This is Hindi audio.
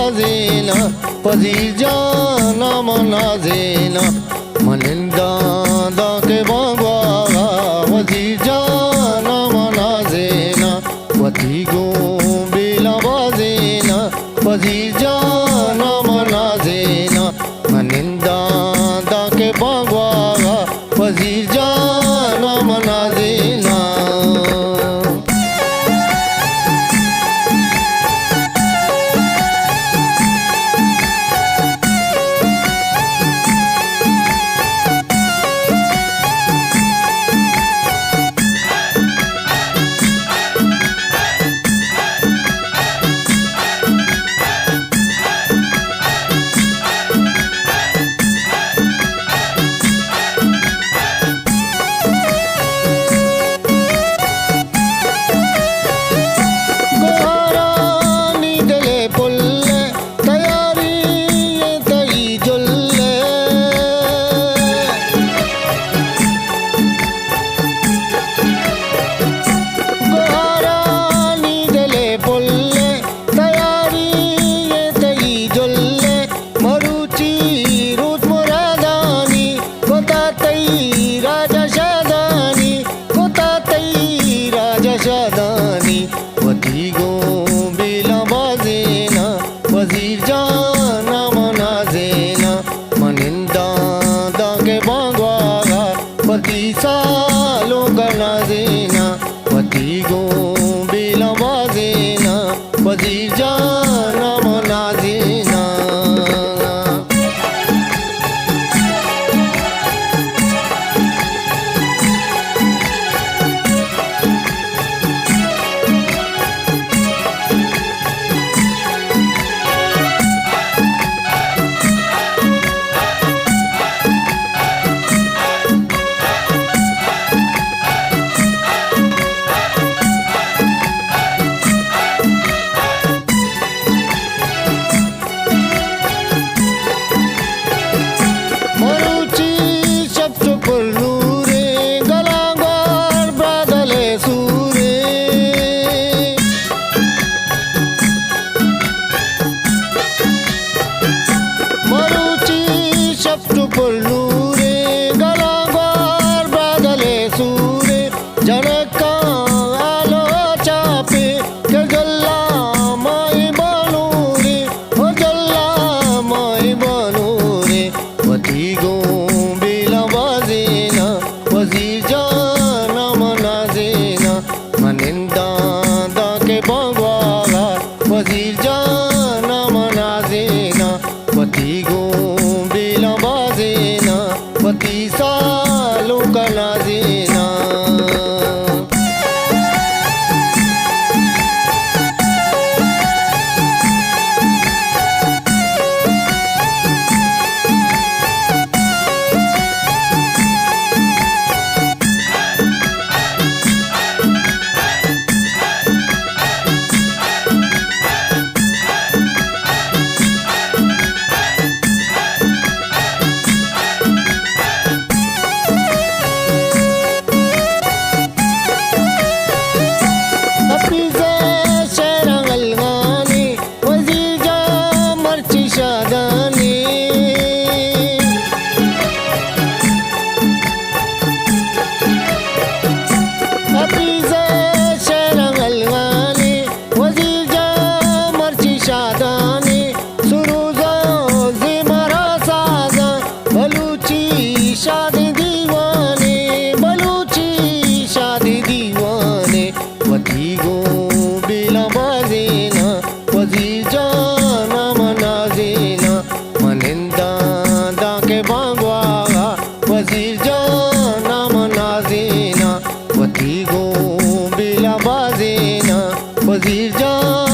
बाजेना वजीर जाना मनाजेना मनिंदा दा के बाबा वजीर जाना मनाजेना वती गो बेला बाजेना वजीर जाना मनाजेना मनिंदा दा के बाबा वजीर जाना मनाजेना वती गो बेला बाजेना वजीर जाना मनाजेना मनिंदा दा के बागवागा वती सालों का नाजेना वती गो बेला बाजेना वजीर जाना मनाजेना वती गो बेला बाजेना वजीर जाना मनाजेना मनिंदा दा के बागवागा वजीर जाना मनाजेना वती गो बेला बाजेना वती सालों का नाजेना वती गो बेला बाजेना वजीर जाना मनाजेना मनिंदा दा के बागवागा वजीर जाना मनाजेना वती गो बेला बाजेना वजीर जाना